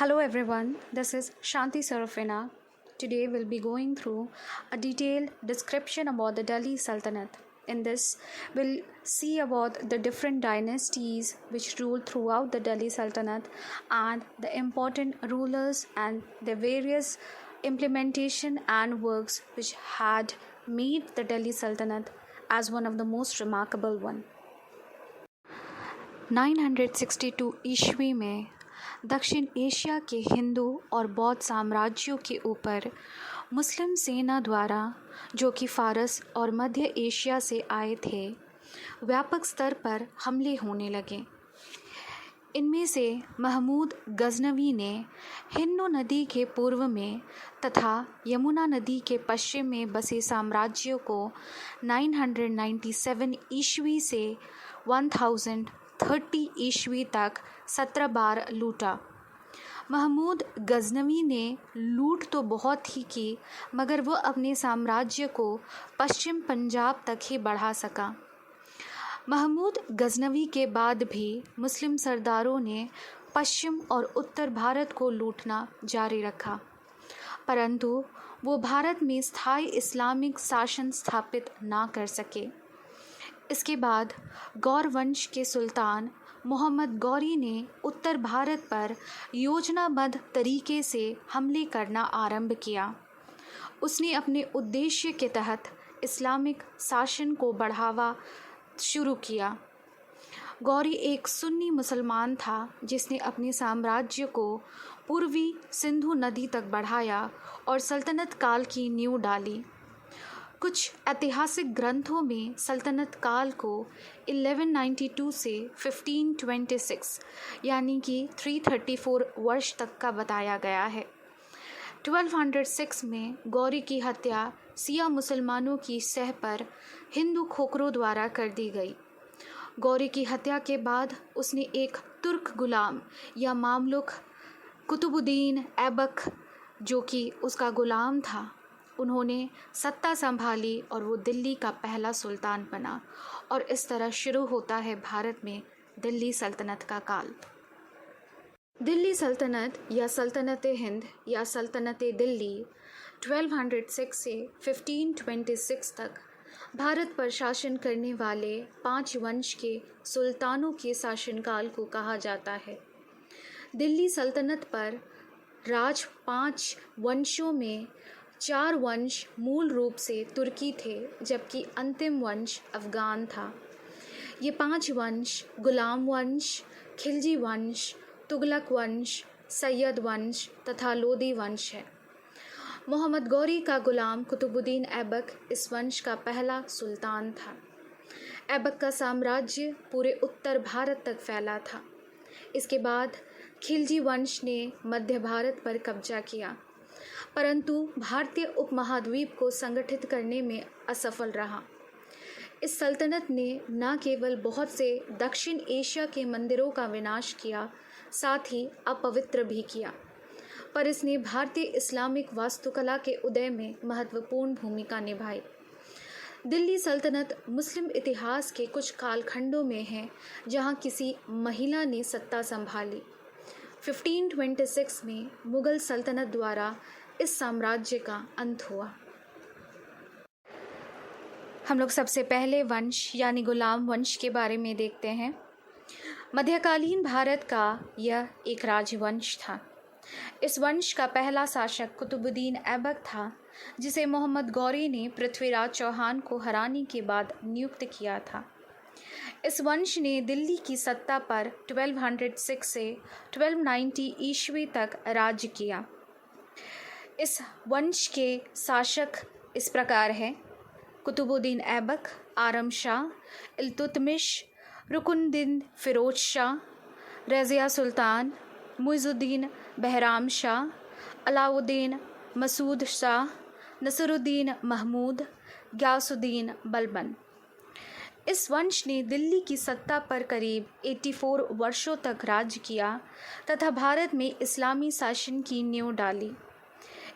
Hello everyone, this is Shanti Sarafina. Today we'll be going through a detailed description about the Delhi Sultanate. In this, we'll see about the different dynasties which ruled throughout the Delhi Sultanate and the important rulers and the various implementation and works which had made the Delhi Sultanate as one of the most remarkable one. 962 ईस्वी में दक्षिण Asia के हिंदू और बौद्ध साम्राज्यों के ऊपर मुस्लिम सेना द्वारा, जो कि फ़ारस और मध्य एशिया से आए थे, व्यापक स्तर पर हमले होने लगे। इनमें से महमूद गज़नवी ने हिंदू नदी के पूर्व में तथा यमुना नदी के पश्चिम में बसे साम्राज्यों को 997 ईस्वी से 1030 ईस्वी तक 17 बार लूटा। महमूद गज़नवी ने लूट तो बहुत ही की, मगर वह अपने साम्राज्य को पश्चिम पंजाब तक ही बढ़ा सका। महमूद गज़नवी के बाद भी मुस्लिम सरदारों ने पश्चिम और उत्तर भारत को लूटना जारी रखा, परंतु वो भारत में स्थायी इस्लामिक शासन स्थापित ना कर सके। इसके बाद गौर वंश के सुल्तान मोहम्मद गौरी ने उत्तर भारत पर योजनाबद्ध तरीके से हमले करना आरंभ किया। उसने अपने उद्देश्य के तहत इस्लामिक शासन को बढ़ावा शुरू किया। गौरी एक सुन्नी मुसलमान था जिसने अपने साम्राज्य को पूर्वी सिंधु नदी तक बढ़ाया और सल्तनत काल की नींव डाली। कुछ ऐतिहासिक ग्रंथों में सल्तनत काल को 1192 से 1526 यानी कि 334 वर्ष तक का बताया गया है। 1206 में गौरी की हत्या सिया मुसलमानों की सह पर हिंदू खोखरों द्वारा कर दी गई। गौरी की हत्या के बाद उसने एक तुर्क गुलाम या मामलुक कुतुबुद्दीन ऐबक, जो कि उसका गुलाम था, उन्होंने सत्ता संभाली और वो दिल्ली का पहला सुल्तान बना और इस तरह शुरू होता है भारत में दिल्ली सल्तनत का काल। दिल्ली सल्तनत या सल्तनत हिंद या सल्तनत दिल्ली 1206 से 1526 तक भारत पर शासन करने वाले 5 वंश के सुल्तानों के शासनकाल को कहा जाता है। दिल्ली सल्तनत पर राज 5 वंशों में 4 वंश मूल रूप से तुर्की थे, जबकि अंतिम वंश अफ़गान था। ये 5 वंश गुलाम वंश, खिलजी वंश, तुगलक वंश, सैयद वंश तथा लोदी वंश है। मोहम्मद गौरी का गुलाम कुतुबुद्दीन ऐबक इस वंश का पहला सुल्तान था। ऐबक का साम्राज्य पूरे उत्तर भारत तक फैला था। इसके बाद खिलजी वंश ने मध्य भारत पर कब्जा किया, परंतु भारतीय उपमहाद्वीप को संगठित करने में असफल रहा। इस सल्तनत ने न केवल बहुत से दक्षिण एशिया के मंदिरों का विनाश किया, साथ ही अपवित्र भी किया, पर इसने भारतीय इस्लामिक वास्तुकला के उदय में महत्वपूर्ण भूमिका निभाई। दिल्ली सल्तनत मुस्लिम इतिहास के कुछ कालखंडों में है जहां किसी महिला ने सत्ता संभाली। 1526 में मुगल सल्तनत द्वारा इस साम्राज्य का अंत हुआ। हम लोग सबसे पहले वंश यानी गुलाम वंश के बारे में देखते हैं। मध्यकालीन भारत का यह एक राजवंश था। इस वंश का पहला शासक कुतुबुद्दीन ऐबक था, जिसे मोहम्मद गौरी ने पृथ्वीराज चौहान को हराने के बाद नियुक्त किया था। इस वंश ने दिल्ली की सत्ता पर 1206 से 1290 ईस्वी तक राज्य किया। इस वंश के शासक इस प्रकार हैं: कुतुबुद्दीन ऐबक, आरम शाह, इल्तुतमिश, रुकुनुद्दीन फिरोज शाह, रज़िया सुल्तान, मुइज़ुद्दीन बहराम शाह, अलाउद्दीन मसूद शाह, नसरुद्दीन महमूद, गियासुद्दीन बलबन। इस वंश ने दिल्ली की सत्ता पर करीब 84 वर्षों तक राज्य किया तथा भारत में इस्लामी शासन की नींव डाली।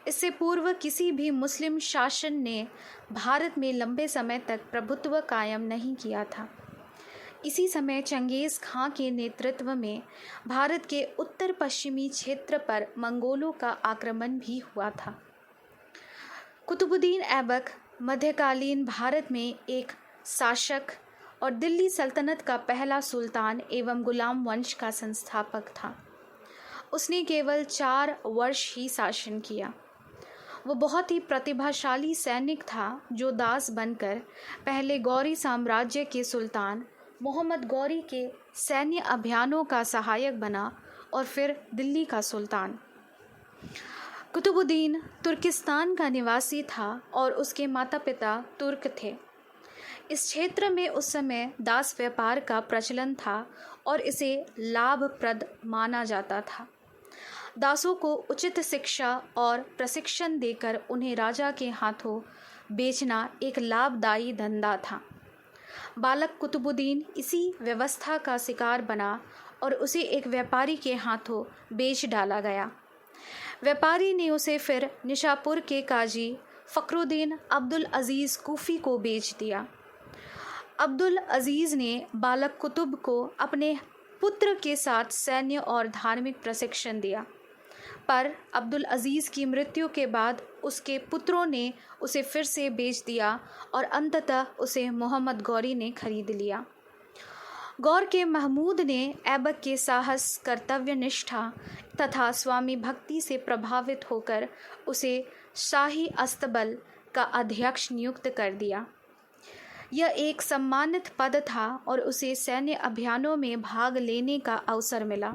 इससे पूर्व किसी भी मुस्लिम शासन ने भारत में लंबे समय तक प्रभुत्व कायम नहीं किया था। इसी समय चंगेज़ खां के नेतृत्व में भारत के उत्तर पश्चिमी क्षेत्र पर मंगोलों का आक्रमण भी हुआ था। कुतुबुद्दीन ऐबक मध्यकालीन भारत में एक शासक और दिल्ली सल्तनत का पहला सुल्तान एवं गुलाम वंश का संस्थापक था। उसने केवल 4 वर्ष ही शासन किया। वो बहुत ही प्रतिभाशाली सैनिक था जो दास बनकर पहले गौरी साम्राज्य के सुल्तान मोहम्मद गौरी के सैन्य अभियानों का सहायक बना और फिर दिल्ली का सुल्तान। कुतुबुद्दीन तुर्किस्तान का निवासी था और उसके माता पिता तुर्क थे। इस क्षेत्र में उस समय दास व्यापार का प्रचलन था और इसे लाभप्रद माना जाता था। दासों को उचित शिक्षा और प्रशिक्षण देकर उन्हें राजा के हाथों बेचना एक लाभदायी धंधा था। बालक कुतुबुद्दीन इसी व्यवस्था का शिकार बना और उसे एक व्यापारी के हाथों बेच डाला गया। व्यापारी ने उसे फिर निशापुर के काजी फ़खरुद्दीन अब्दुल अज़ीज़ कूफ़ी को बेच दिया। अब्दुल अज़ीज़ ने बालक कुतुब को अपने पुत्र के साथ सैन्य और धार्मिक प्रशिक्षण दिया, पर अब्दुल अज़ीज़ की मृत्यु के बाद उसके पुत्रों ने उसे फिर से बेच दिया और अंततः उसे मोहम्मद गौरी ने खरीद लिया। गौर के महमूद ने ऐबक के साहस, कर्तव्य निष्ठा तथा स्वामी भक्ति से प्रभावित होकर उसे शाही अस्तबल का अध्यक्ष नियुक्त कर दिया। यह एक सम्मानित पद था और उसे सैन्य अभियानों में भाग लेने का अवसर मिला।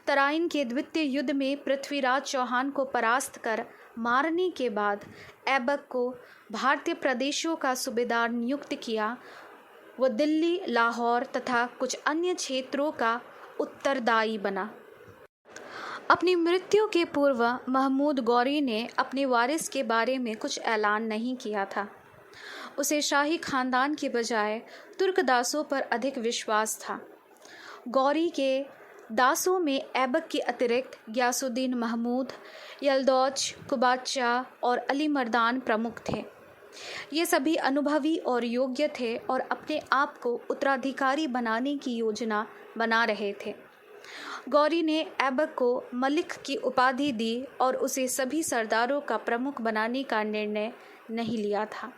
तराइन के द्वितीय युद्ध में पृथ्वीराज चौहान को परास्त कर मारने के बाद ऐबक को भारतीय प्रदेशों का सूबेदार नियुक्त किया। वह दिल्ली, लाहौर तथा कुछ अन्य क्षेत्रों का उत्तरदायी बना। अपनी मृत्यु के पूर्व महमूद गौरी ने अपने वारिस के बारे में कुछ ऐलान नहीं किया था। उसे शाही खानदान के बजाय तुर्क दासों पर अधिक विश्वास था। गौरी के दासों में ऐबक के अतिरिक्त गियासुद्दीन महमूद, यल्दौज, कुबादशाह और अली मर्दान प्रमुख थे। ये सभी अनुभवी और योग्य थे और अपने आप को उत्तराधिकारी बनाने की योजना बना रहे थे। गौरी ने ऐबक को मलिक की उपाधि दी और उसे सभी सरदारों का प्रमुख बनाने का निर्णय नहीं लिया था।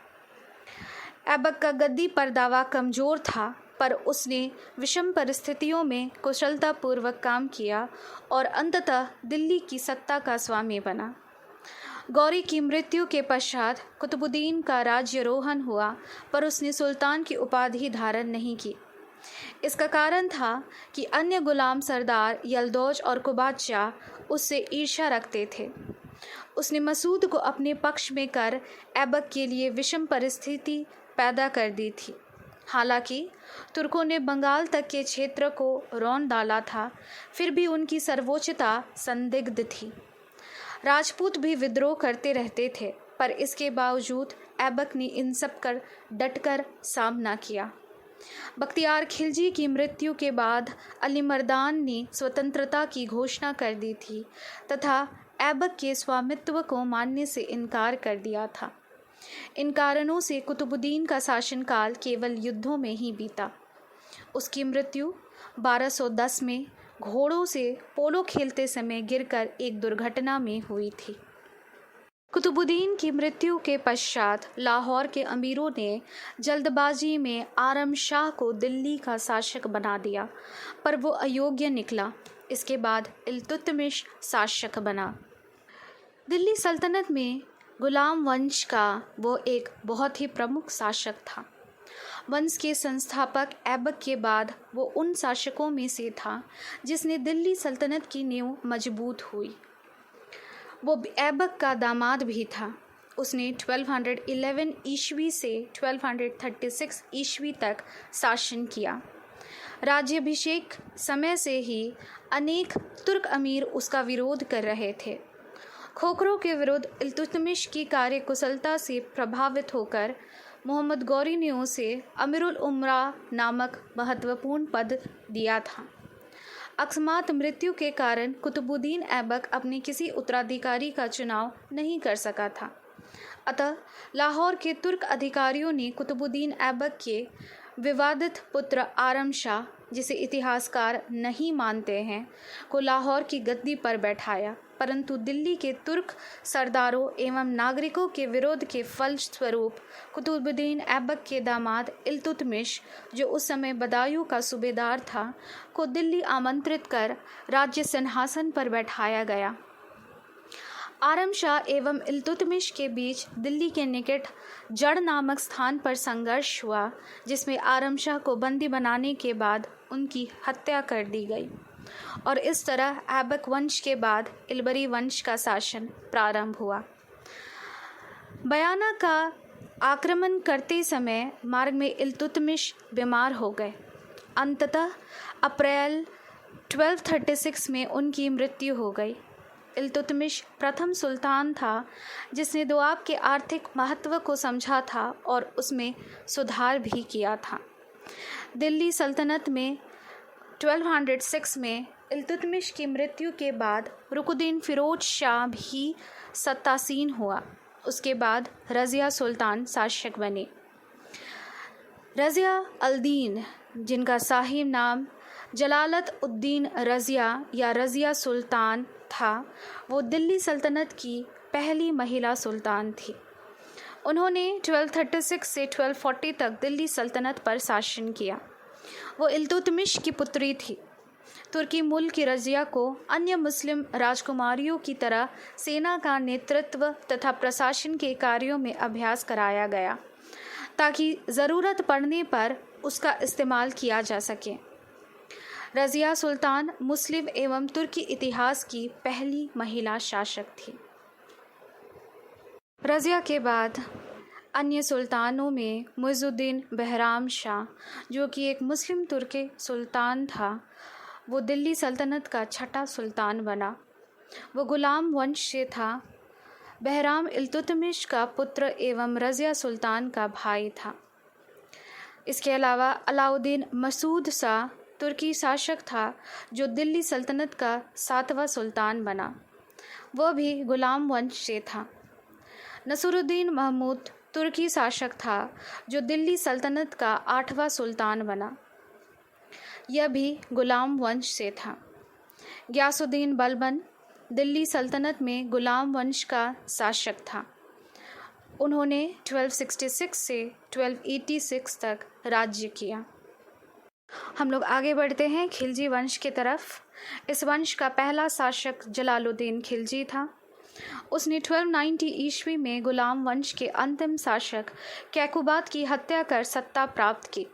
ऐबक का गद्दी पर दावा कमज़ोर था, पर उसने विषम परिस्थितियों में कुशलतापूर्वक काम किया और अंततः दिल्ली की सत्ता का स्वामी बना। गौरी की मृत्यु के पश्चात कुतुबुद्दीन का राज्यारोहण हुआ, पर उसने सुल्तान की उपाधि धारण नहीं की। इसका कारण था कि अन्य गुलाम सरदार यल्दौज और कुबादशाह उससे ईर्ष्या रखते थे। उसने मसूद को अपने पक्ष में कर ऐबक के लिए विषम परिस्थिति पैदा कर दी थी। हालांकि तुर्कों ने बंगाल तक के क्षेत्र को रौंद डाला था, फिर भी उनकी सर्वोच्चता संदिग्ध थी। राजपूत भी विद्रोह करते रहते थे, पर इसके बावजूद ऐबक ने इन सब कर डटकर सामना किया। बख्तियार खिलजी की मृत्यु के बाद अली मर्दान ने स्वतंत्रता की घोषणा कर दी थी तथा ऐबक के स्वामित्व को मानने से इनकार कर दिया था। इन कारणों से कुतुबुद्दीन का शासनकाल केवल युद्धों में ही बीता। उसकी मृत्यु 1210 में घोड़ों से पोलो खेलते समय गिरकर एक दुर्घटना में हुई थी। कुतुबुद्दीन की मृत्यु के पश्चात लाहौर के अमीरों ने जल्दबाजी में आरम शाह को दिल्ली का शासक बना दिया, पर वो अयोग्य निकला। इसके बाद इल्तुतमिश शासक बना। दिल्ली सल्तनत में गुलाम वंश का वो एक बहुत ही प्रमुख शासक था। वंश के संस्थापक ऐबक के बाद वो उन शासकों में से था जिसने दिल्ली सल्तनत की नींव मजबूत हुई। वो ऐबक का दामाद भी था। उसने 1211 ईस्वी से 1236 ईस्वी तक शासन किया। राज्याभिषेक समय से ही अनेक तुर्क अमीर उसका विरोध कर रहे थे। खोखरों के विरुद्ध इल्तुतमिश की कार्यकुशलता से प्रभावित होकर मोहम्मद गौरी ने उसे अमीरुल उमरा नामक महत्वपूर्ण पद दिया था। अकस्मात मृत्यु के कारण कुतुबुद्दीन ऐबक अपने किसी उत्तराधिकारी का चुनाव नहीं कर सका था। अतः लाहौर के तुर्क अधिकारियों ने कुतुबुद्दीन ऐबक के विवादित पुत्र आरम शाह, जिसे इतिहासकार नहीं मानते हैं, को लाहौर की गद्दी पर बैठाया, परंतु दिल्ली के तुर्क सरदारों एवं नागरिकों के विरोध के फलस्वरूप कुतुबुद्दीन ऐबक के दामाद इल्तुतमिश, जो उस समय बदायूं का सूबेदार था, को दिल्ली आमंत्रित कर राज्य सिंहासन पर बैठाया गया। आरम शाह एवं इल्तुतमिश के बीच दिल्ली के निकट जड़ नामक स्थान पर संघर्ष हुआ, जिसमें आरम शाह को बंदी बनाने के बाद उनकी हत्या कर दी गई और इस तरह ऐबक वंश के बाद इलबरी वंश का शासन प्रारंभ हुआ। बयाना का आक्रमण करते समय मार्ग में इल्तुतमिश बीमार हो गए। अंततः अप्रैल 1236 में उनकी मृत्यु हो गई। इल्तुतमिश प्रथम सुल्तान था जिसने दोआब के आर्थिक महत्व को समझा था और उसमें सुधार भी किया था। दिल्ली सल्तनत में 1206 में इल्तुतमिश की मृत्यु के बाद रुकुद्दीन फिरोज शाह भी सत्तासीन हुआ। उसके बाद रज़िया सुल्तान शासक बने। रज़िया अल-दीन, जिनका साही नाम जलालत उद्दीन रज़िया या रज़िया सुल्तान था, वो दिल्ली सल्तनत की पहली महिला सुल्तान थी। उन्होंने 1236 से 1240 तक दिल्ली सल्तनत पर शासन किया। वो इल्तुतमिश की पुत्री थी। तुर्की मूल की रज़िया को अन्य मुस्लिम राजकुमारियों की तरह सेना का नेतृत्व तथा प्रशासन के कार्यों में अभ्यास कराया गया, ताकि ज़रूरत पड़ने पर उसका इस्तेमाल किया जा सके। रज़िया सुल्तान मुस्लिम एवं तुर्की इतिहास की पहली महिला शासक थी। रज़िया के बाद अन्य सुल्तानों में मुइज़ुद्दीन बहराम शाह, जो कि एक मुस्लिम तुर्की सुल्तान था, वो दिल्ली सल्तनत का छठा सुल्तान बना। वो गुलाम वंश से था। बहराम इल्तुतमिश का पुत्र एवं रज़िया सुल्तान का भाई था। इसके अलावा अलाउद्दीन मसूद शाह तुर्की शासक था, जो दिल्ली सल्तनत का 7वां सुल्तान बना। वह भी गुलाम वंश से था। नसरुद्दीन महमूद तुर्की शासक था, जो दिल्ली सल्तनत का 8वां सुल्तान बना। यह भी गुलाम वंश से था। गियासुद्दीन बलबन दिल्ली सल्तनत में गुलाम वंश का शासक था। उन्होंने 1266 से 1286 तक राज्य किया। हम लोग आगे बढ़ते हैं खिलजी वंश की तरफ। इस वंश का पहला शासक जलालुद्दीन खिलजी था। उसने 1290 ईस्वी में गुलाम वंश के अंतिम शासक कैकुबात की हत्या कर सत्ता प्राप्त की।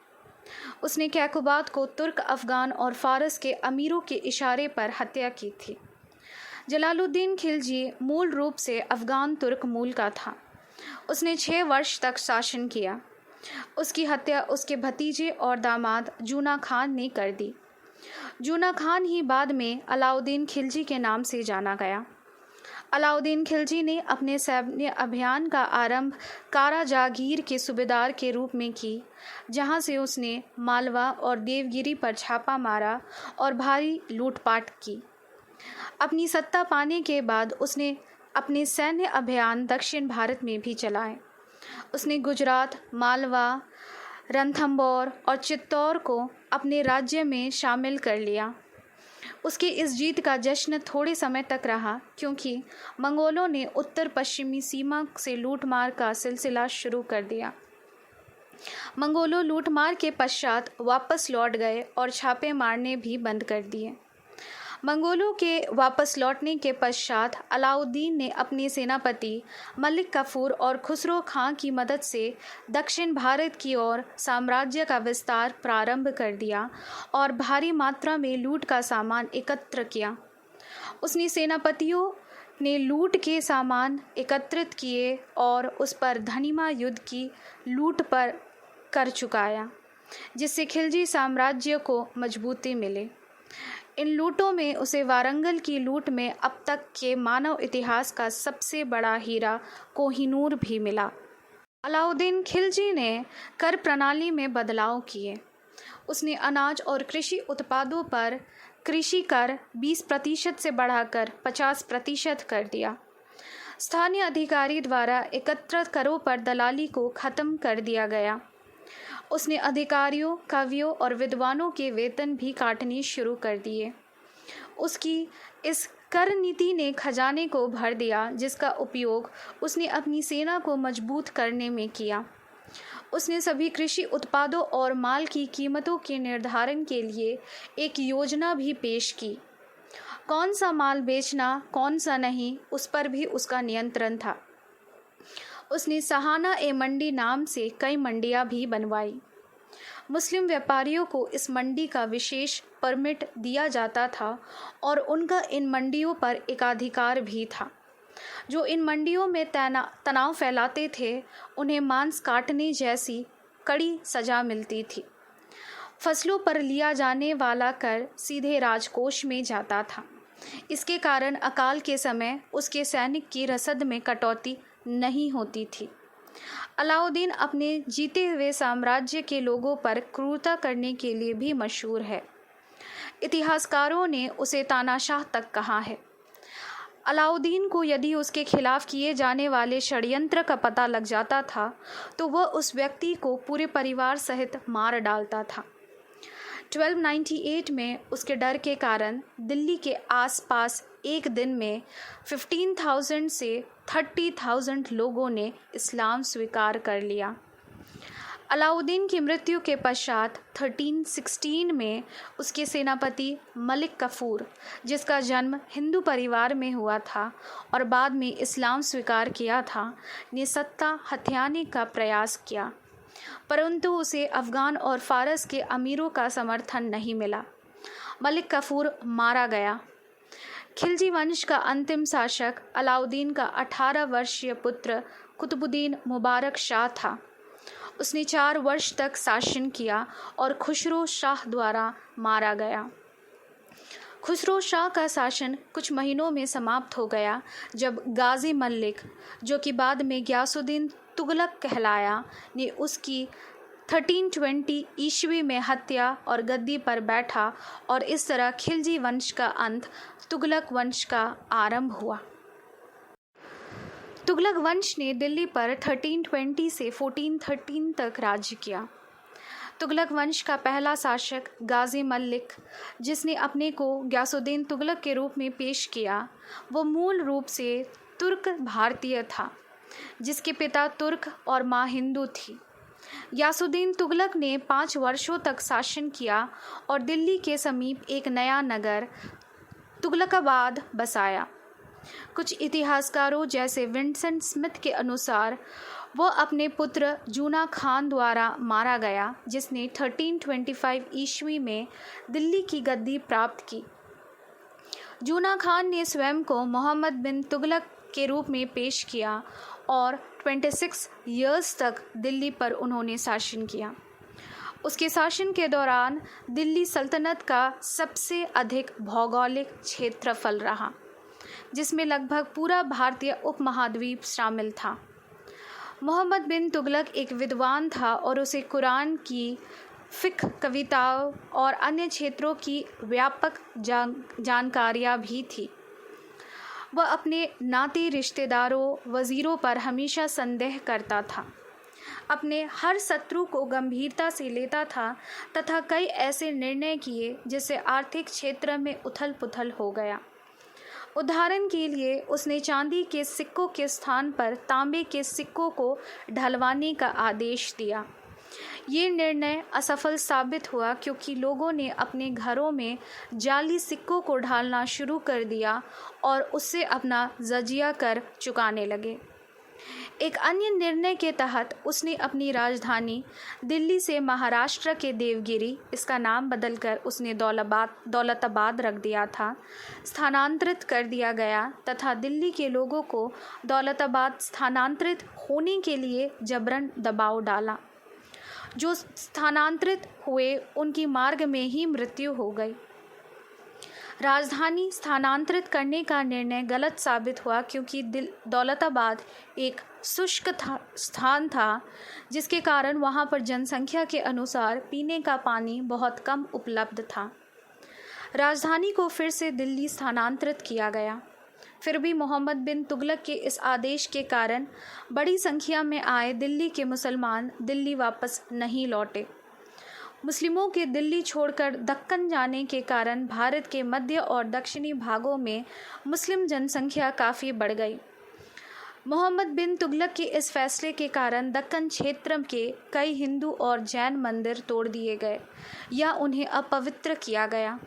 उसने कैकुबात को तुर्क, अफ़गान और फ़ारस के अमीरों के इशारे पर हत्या की थी। जलालुद्दीन खिलजी मूल रूप से अफ़गान तुर्क मूल का था। उसने 6 वर्ष तक शासन किया। उसकी हत्या उसके भतीजे और दामाद जूना खान ने कर दी। जूना खान ही बाद में अलाउद्दीन खिलजी के नाम से जाना गया। अलाउद्दीन खिलजी ने अपने सैन्य अभियान का आरंभ कारा जागीर के सूबेदार के रूप में की, जहां से उसने मालवा और देवगिरी पर छापा मारा और भारी लूटपाट की। अपनी सत्ता पाने के बाद उसने अपने सैन्य अभियान दक्षिण भारत में भी चलाए। उसने गुजरात, मालवा, रणथंबोर और चित्तौड़ को अपने राज्य में शामिल कर लिया। उसकी इस जीत का जश्न थोड़े समय तक रहा, क्योंकि मंगोलों ने उत्तर पश्चिमी सीमा से लूटमार का सिलसिला शुरू कर दिया। मंगोलों लूटमार के पश्चात वापस लौट गए और छापे मारने भी बंद कर दिए। मंगोलों के वापस लौटने के पश्चात अलाउद्दीन ने अपने सेनापति मलिक काफूर और खुसरो खां की मदद से दक्षिण भारत की ओर साम्राज्य का विस्तार प्रारंभ कर दिया और भारी मात्रा में लूट का सामान एकत्र किया। उसने सेनापतियों ने लूट के सामान एकत्रित किए और उस पर धनीमा युद्ध की लूट पर कर चुकाया, जिससे खिलजी साम्राज्य को मजबूती मिले। इन लूटों में उसे वारंगल की लूट में अब तक के मानव इतिहास का सबसे बड़ा हीरा कोहिनूर भी मिला। अलाउद्दीन खिलजी ने कर प्रणाली में बदलाव किए। उसने अनाज और कृषि उत्पादों पर कृषि कर 20% से बढ़ाकर 50% कर दिया। स्थानीय अधिकारी द्वारा एकत्रित करों पर दलाली को खत्म कर दिया गया। उसने अधिकारियों, कवियों और विद्वानों के वेतन भी काटने शुरू कर दिए। उसकी इस कर नीति ने खजाने को भर दिया, जिसका उपयोग उसने अपनी सेना को मजबूत करने में किया। उसने सभी कृषि उत्पादों और माल की कीमतों के निर्धारण के लिए एक योजना भी पेश की। कौन सा माल बेचना, कौन सा नहीं, उस पर भी उसका नियंत्रण था। उसने सहाना ए मंडी नाम से कई मंडियां भी बनवाई। मुस्लिम व्यापारियों को इस मंडी का विशेष परमिट दिया जाता था और उनका इन मंडियों पर एकाधिकार भी था। जो इन मंडियों में तनाव फैलाते थे, उन्हें मांस काटने जैसी कड़ी सजा मिलती थी। फसलों पर लिया जाने वाला कर सीधे राजकोष में जाता था। इसके कारण अकाल के समय उसके सैनिक की रसद में कटौती नहीं होती थी। अलाउद्दीन अपने जीते हुए साम्राज्य के लोगों पर क्रूरता करने के लिए भी मशहूर है। इतिहासकारों ने उसे तानाशाह तक कहा है। अलाउद्दीन को यदि उसके खिलाफ किए जाने वाले षड्यंत्र का पता लग जाता था, तो वह उस व्यक्ति को पूरे परिवार सहित मार डालता था। 1298 में उसके डर के कारण दिल्ली के आसपास एक दिन में 15,000 से 30,000 लोगों ने इस्लाम स्वीकार कर लिया। अलाउद्दीन की मृत्यु के पश्चात 1316 में उसके सेनापति मलिक कफूर, जिसका जन्म हिंदू परिवार में हुआ था और बाद में इस्लाम स्वीकार किया था, ने सत्ता हथियाने का प्रयास किया, परंतु उसे अफ़गान और फ़ारस के अमीरों का समर्थन नहीं मिला। मलिक कफूर मारा गया। खिलजी वंश का अंतिम शासक अलाउद्दीन का 18 वर्षीय पुत्र कुतुबुद्दीन मुबारक शाह था। उसने 4 वर्ष तक शासन किया और खुसरो शाह द्वारा मारा गया। खुसरो शाह का शासन कुछ महीनों में समाप्त हो गया जब गाजी मलिक, जो कि बाद में गयासुद्दीन तुगलक कहलाया, ने उसकी 1320 ईस्वी में हत्या और गद्दी पर बैठा और इस तरह खिलजी वंश का अंत, तुगलक वंश का आरंभ हुआ। तुगलक वंश ने दिल्ली पर 1320 से 1413 तक राज्य किया। तुगलक वंश का पहला शासक गाजी मलिक, जिसने अपने को गयासुद्दीन तुगलक के रूप में पेश किया, वो मूल रूप से तुर्क भारतीय था, जिसके पिता तुर्क और माँ हिंदू थी। गयासुद्दीन तुगलक ने 5 वर्षों तक शासन किया और दिल्ली के समीप एक नया नगर तुगलकाबाद बसाया। कुछ इतिहासकारों जैसे विंसेंट स्मिथ के अनुसार वह अपने पुत्र जूना खान द्वारा मारा गया, जिसने 1325 ईस्वी में दिल्ली की गद्दी प्राप्त की। जूना खान ने स्वयं को मोहम्मद बिन तुगलक के रूप में पेश किया और 26 ईयर्स तक दिल्ली पर उन्होंने शासन किया। उसके शासन के दौरान दिल्ली सल्तनत का सबसे अधिक भौगोलिक क्षेत्रफल रहा, जिसमें लगभग पूरा भारतीय उपमहाद्वीप शामिल था। मोहम्मद बिन तुगलक एक विद्वान था और उसे कुरान की फ़िक़्ह, कविताओं और अन्य क्षेत्रों की व्यापक जानकारियाँ भी थी। वह अपने नाती रिश्तेदारों, वज़ीरों पर हमेशा संदेह करता था, अपने हर शत्रु को गंभीरता से लेता था तथा कई ऐसे निर्णय किए जिससे आर्थिक क्षेत्र में उथल पुथल हो गया। उदाहरण के लिए उसने चांदी के सिक्कों के स्थान पर तांबे के सिक्कों को ढलवाने का आदेश दिया। ये निर्णय असफल साबित हुआ क्योंकि लोगों ने अपने घरों में जाली सिक्कों को ढालना शुरू कर दिया और उससे अपना जजिया कर चुकाने लगे। एक अन्य निर्णय के तहत उसने अपनी राजधानी दिल्ली से महाराष्ट्र के देवगिरी, इसका नाम बदलकर उसने दौलताबाद रख दिया था, स्थानांतरित कर दिया गया तथा दिल्ली के लोगों को दौलताबाद स्थानांतरित होने के लिए जबरन दबाव डाला। जो स्थानांतरित हुए उनकी मार्ग में ही मृत्यु हो गई। राजधानी स्थानांतरित करने का निर्णय गलत साबित हुआ क्योंकि दौलताबाद एक शुष्क स्थान था, जिसके कारण वहां पर जनसंख्या के अनुसार पीने का पानी बहुत कम उपलब्ध था। राजधानी को फिर से दिल्ली स्थानांतरित किया गया। फिर भी मोहम्मद बिन तुगलक के इस आदेश के कारण बड़ी संख्या में आए दिल्ली के मुसलमान दिल्ली वापस नहीं लौटे। मुस्लिमों के दिल्ली छोड़कर दक्कन जाने के कारण भारत के मध्य और दक्षिणी भागों में मुस्लिम जनसंख्या काफ़ी बढ़ गई। मोहम्मद बिन तुगलक के इस फैसले के कारण दक्कन क्षेत्र के कई हिंदू और जैन मंदिर तोड़ दिए गए या उन्हें अपवित्र किया गया।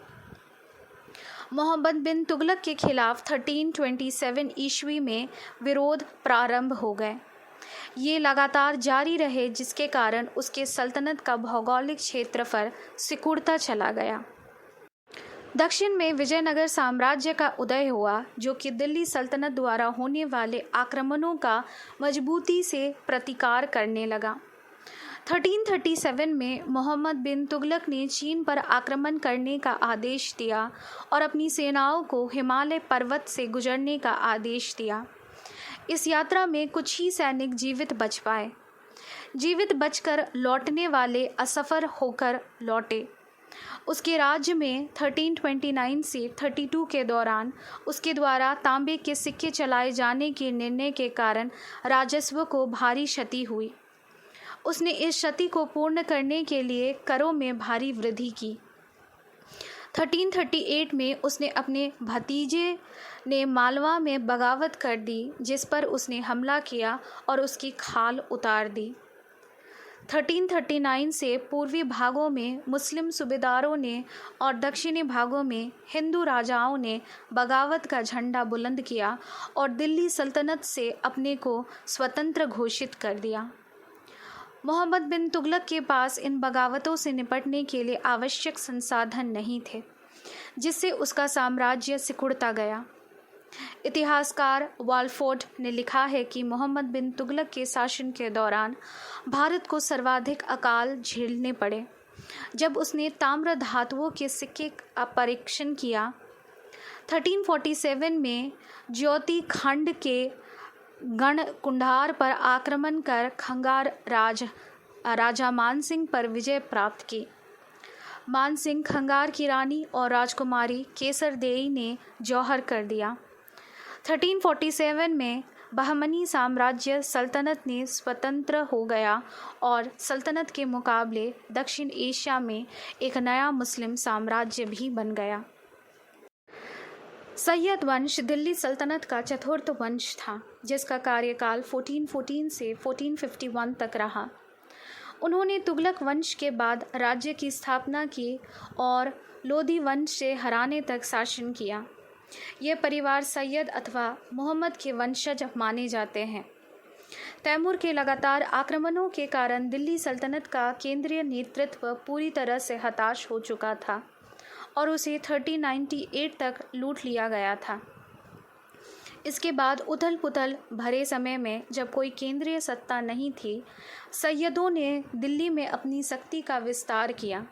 मोहम्मद बिन तुगलक के खिलाफ 1327 ईस्वी में विरोध प्रारंभ हो गए। ये लगातार जारी रहे, जिसके कारण उसके सल्तनत का भौगोलिक क्षेत्रफल सिकुड़ता चला गया। दक्षिण में विजयनगर साम्राज्य का उदय हुआ, जो कि दिल्ली सल्तनत द्वारा होने वाले आक्रमणों का मजबूती से प्रतिकार करने लगा। 1337 में मोहम्मद बिन तुगलक ने चीन पर आक्रमण करने का आदेश दिया और अपनी सेनाओं को हिमालय पर्वत से गुजरने का आदेश दिया। इस यात्रा में कुछ ही सैनिक जीवित बच पाए। जीवित बचकर लौटने वाले असफल होकर लौटे। उसके राज्य में 1329 से 32 के दौरान उसके द्वारा तांबे के सिक्के चलाए जाने के निर्णय के कारण राजस्व को भारी क्षति हुई। उसने इस क्षति को पूर्ण करने के लिए करों में भारी वृद्धि की। 1338 में उसने अपने भतीजे ने मालवा में बगावत कर दी, जिस पर उसने हमला किया और उसकी खाल उतार दी। 1339 से पूर्वी भागों में मुस्लिम सूबेदारों ने और दक्षिणी भागों में हिंदू राजाओं ने बगावत का झंडा बुलंद किया और दिल्ली सल्तनत से अपने को स्वतंत्र घोषित कर दिया। मोहम्मद बिन तुगलक के पास इन बगावतों से निपटने के लिए आवश्यक संसाधन नहीं थे, जिससे उसका साम्राज्य सिकुड़ता गया। इतिहासकार वाल्फोर्ड ने लिखा है कि मोहम्मद बिन तुगलक के शासन के दौरान भारत को सर्वाधिक अकाल झेलने पड़े। जब उसने ताम्र धातुओं के सिक्के का परीक्षण किया, 1347 में ज्योति खंड के गण कुंडार पर आक्रमण कर खंगार राजा मानसिंह पर विजय प्राप्त की। मानसिंह खंगार की रानी और राजकुमारी केसरदेई ने जौहर कर दिया। 1347 में बहमनी साम्राज्य सल्तनत ने स्वतंत्र हो गया और सल्तनत के मुकाबले दक्षिण एशिया में एक नया मुस्लिम साम्राज्य भी बन गया। सैयद वंश दिल्ली सल्तनत का चतुर्थ वंश था, जिसका कार्यकाल 1414 से 1451 तक रहा। उन्होंने तुगलक वंश के बाद राज्य की स्थापना की और लोधी वंश से हराने तक शासन किया। ये परिवार सैयद अथवा मोहम्मद के वंशज माने जाते हैं। तैमूर के लगातार आक्रमणों के कारण दिल्ली सल्तनत का केंद्रीय नेतृत्व पूरी तरह से हताश हो चुका था और उसे 1398 तक लूट लिया गया था। इसके बाद उथल पुथल भरे समय में जब कोई केंद्रीय सत्ता नहीं थी, सैयदों ने दिल्ली में अपनी शक्ति का विस्तार किया।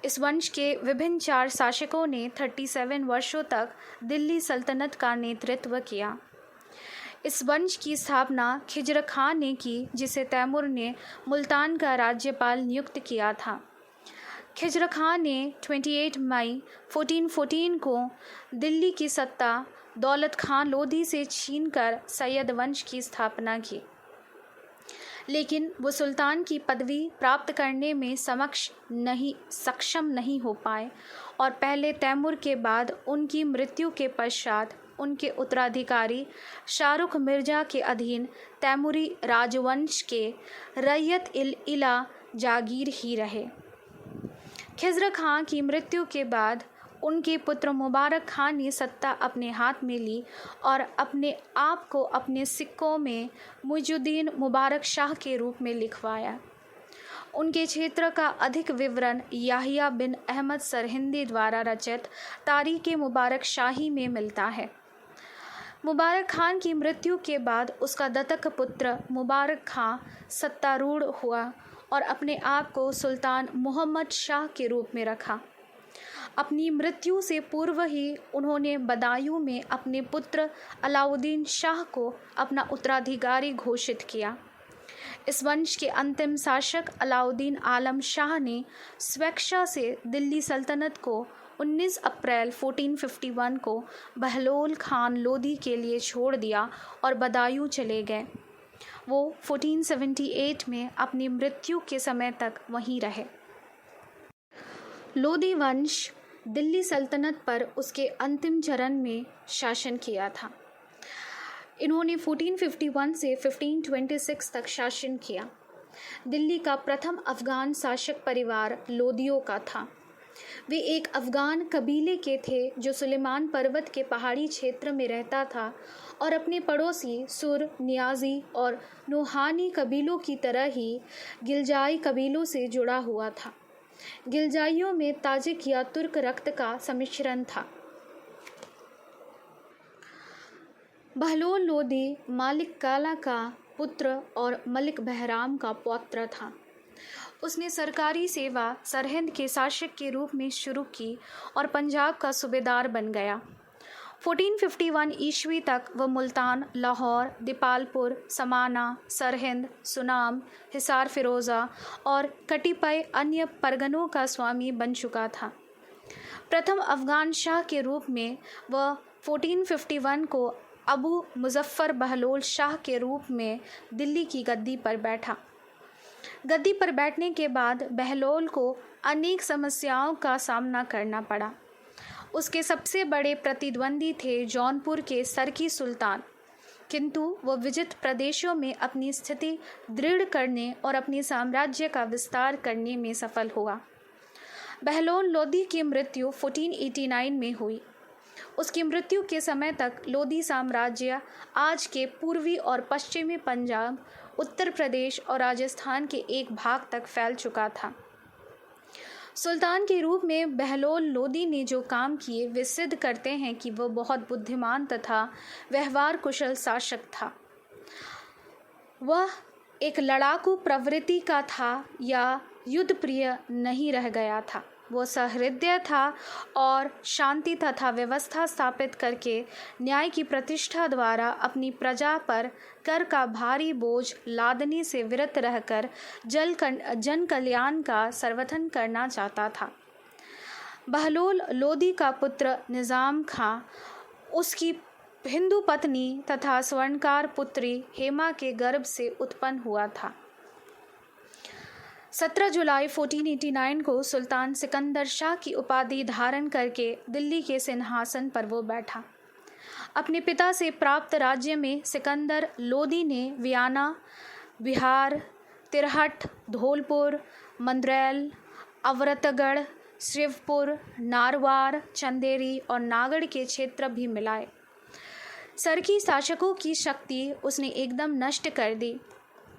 इस वंश के विभिन्न 4 शासकों ने 37 वर्षों तक दिल्ली सल्तनत का नेतृत्व किया। इस वंश की स्थापना खिज्र खान ने की, जिसे तैमूर ने मुल्तान का राज्यपाल नियुक्त किया था। खिज्र खान ने 28 मई 1414 को दिल्ली की सत्ता दौलत खान लोधी से छीनकर सैयद वंश की स्थापना की, लेकिन वो सुल्तान की पदवी प्राप्त करने में सक्षम नहीं हो पाए और पहले तैमूर के बाद उनकी मृत्यु के पश्चात उनके उत्तराधिकारी शाहरुख मिर्जा के अधीन तैमूरी राजवंश के रैयत इला जागीर ही रहे। खिज्र खान की मृत्यु के बाद उनके पुत्र मुबारक खान ने सत्ता अपने हाथ में ली और अपने आप को अपने सिक्कों में मुइजुद्दीन मुबारक शाह के रूप में लिखवाया। उनके क्षेत्र का अधिक विवरण याहिया बिन अहमद सरहिंदी द्वारा रचित तारीख़ मुबारक शाही में मिलता है। मुबारक खान की मृत्यु के बाद उसका दत्तक पुत्र मुबारक खां सत्तारूढ़ हुआ और अपने आप को सुल्तान मोहम्मद शाह के रूप में रखा। अपनी मृत्यु से पूर्व ही उन्होंने बदायूं में अपने पुत्र अलाउद्दीन शाह को अपना उत्तराधिकारी घोषित किया। इस वंश के अंतिम शासक अलाउद्दीन आलम शाह ने स्वेच्छा से दिल्ली सल्तनत को 19 अप्रैल 1451 को बहलोल खान लोदी के लिए छोड़ दिया और बदायूं चले गए। वो 1478 में अपनी मृत्यु के समय तक वहीं रहे। लोदी वंश दिल्ली सल्तनत पर उसके अंतिम चरण में शासन किया था। इन्होंने 1451 से 1526 तक शासन किया। दिल्ली का प्रथम अफ़गान शासक परिवार लोदियों का था। वे एक अफ़गान कबीले के थे जो सुलेमान पर्वत के पहाड़ी क्षेत्र में रहता था और अपने पड़ोसी सुर, नियाज़ी और नोहानी कबीलों की तरह ही गिलजाई कबीलों से जुड़ा हुआ था। गिलजाइयों में ताजिक या तुर्क रक्त का सम्मिश्रण था। बहलोल लोदी मालिक काला का पुत्र और मलिक बहराम का पौत्र था। उसने सरकारी सेवा सरहिंद के शासक के रूप में शुरू की और पंजाब का सूबेदार बन गया। 1451 ईस्वी तक वह मुल्तान, लाहौर, दीपालपुर, समाना, सरहिंद, सुनाम, हिसार फिरोज़ा और कतिपय अन्य परगनों का स्वामी बन चुका था। प्रथम अफ़गान शाह के रूप में वह 1451 को अबू मुज़फ़्फ़र बहलोल शाह के रूप में दिल्ली की गद्दी पर बैठा। गद्दी पर बैठने के बाद बहलोल को अनेक समस्याओं का सामना करना पड़ा। उसके सबसे बड़े प्रतिद्वंदी थे जौनपुर के सरकी सुल्तान, किंतु वह विजित प्रदेशों में अपनी स्थिति दृढ़ करने और अपने साम्राज्य का विस्तार करने में सफल हुआ। बहलोल लोदी की मृत्यु 1489 में हुई। उसकी मृत्यु के समय तक लोदी साम्राज्य आज के पूर्वी और पश्चिमी पंजाब, उत्तर प्रदेश और राजस्थान के एक भाग तक फैल चुका था। सुल्तान के रूप में बहलोल लोदी ने जो काम किए वे सिद्ध करते हैं कि वह बहुत बुद्धिमान तथा व्यवहार कुशल शासक था। वह एक लड़ाकू प्रवृत्ति का था या युद्ध प्रिय नहीं रह गया था। वो सहृदय था और शांति तथा व्यवस्था स्थापित करके न्याय की प्रतिष्ठा द्वारा अपनी प्रजा पर कर का भारी बोझ लादने से विरत रहकर जन कल्याण का सर्वथन करना चाहता था। बहलोल लोदी का पुत्र निज़ाम खां उसकी हिंदू पत्नी तथा स्वर्णकार पुत्री हेमा के गर्भ से उत्पन्न हुआ था। 17 जुलाई 1489 को सुल्तान सिकंदर शाह की उपाधि धारण करके दिल्ली के सिंहासन पर वो बैठा। अपने पिता से प्राप्त राज्य में सिकंदर लोदी ने वियाना, बिहार, तिरहट, धौलपुर, मंदरैल, अवरतगढ़, शिवपुर, नारवार, चंदेरी और नागढ़ के क्षेत्र भी मिलाए। सरकी शासकों की शक्ति उसने एकदम नष्ट कर दी।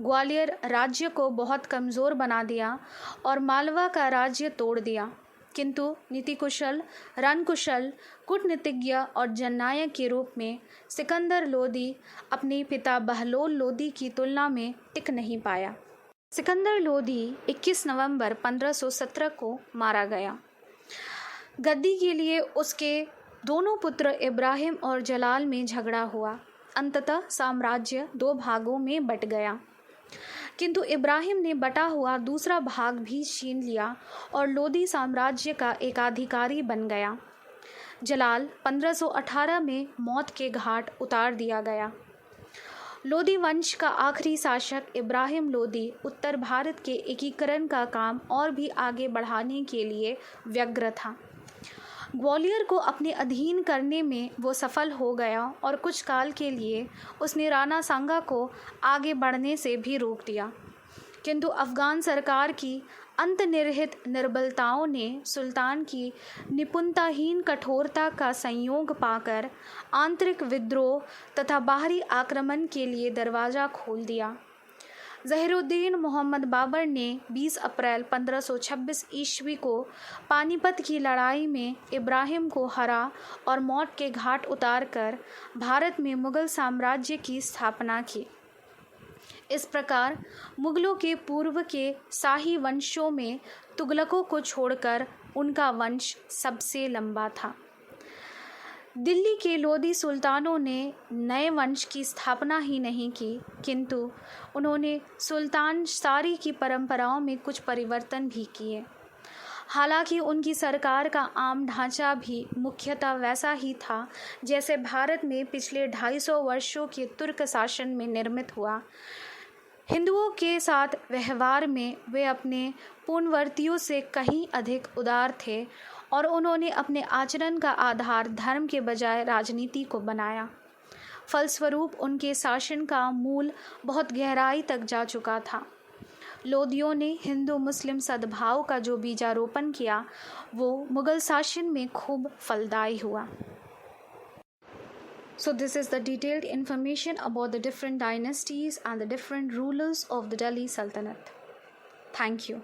ग्वालियर राज्य को बहुत कमज़ोर बना दिया और मालवा का राज्य तोड़ दिया, किंतु नीतिकुशल, रणकुशल, कूटनीतिज्ञ और जननायक के रूप में सिकंदर लोदी अपने पिता बहलोल लोदी की तुलना में टिक नहीं पाया। सिकंदर लोदी 21 नवंबर 1517 को मारा गया। गद्दी के लिए उसके दोनों पुत्र इब्राहिम और जलाल में झगड़ा हुआ। अंततः साम्राज्य 2 भागों में बट गया, किंतु इब्राहिम ने बटा हुआ दूसरा भाग भी छीन लिया और लोदी साम्राज्य का एकाधिकारी बन गया। जलाल 1518 में मौत के घाट उतार दिया गया। लोदी वंश का आखिरी शासक इब्राहिम लोदी उत्तर भारत के एकीकरण का काम और भी आगे बढ़ाने के लिए व्यग्र था। ग्वालियर को अपने अधीन करने में वो सफल हो गया और कुछ काल के लिए उसने राणा सांगा को आगे बढ़ने से भी रोक दिया, किंतु अफ़गान सरकार की अंतर्निहित निर्बलताओं ने सुल्तान की निपुणताहीन कठोरता का संयोग पाकर आंतरिक विद्रोह तथा बाहरी आक्रमण के लिए दरवाज़ा खोल दिया। ज़हीरुद्दीन मोहम्मद बाबर ने 20 अप्रैल 1526 ईस्वी को पानीपत की लड़ाई में इब्राहिम को हरा और मौत के घाट उतारकर भारत में मुग़ल साम्राज्य की स्थापना की। इस प्रकार मुग़लों के पूर्व के शाही वंशों में तुगलकों को छोड़कर उनका वंश सबसे लंबा था। दिल्ली के लोदी सुल्तानों ने नए वंश की स्थापना ही नहीं की, किंतु उन्होंने सुल्तान सारी की परंपराओं में कुछ परिवर्तन भी किए। हालांकि उनकी सरकार का आम ढांचा भी मुख्यतः वैसा ही था जैसे भारत में पिछले 250 वर्षों के तुर्क शासन में निर्मित हुआ। हिंदुओं के साथ व्यवहार में वे अपने पूर्ववर्तियों से कहीं अधिक उदार थे और उन्होंने अपने आचरण का आधार धर्म के बजाय राजनीति को बनाया। फलस्वरूप उनके शासन का मूल बहुत गहराई तक जा चुका था। लोदियों ने हिंदू मुस्लिम सद्भाव का जो बीजारोपण किया वो मुगल शासन में खूब फलदायी हुआ। So this is the detailed information about the different dynasties and the different rulers of the Delhi Sultanate. Thank you.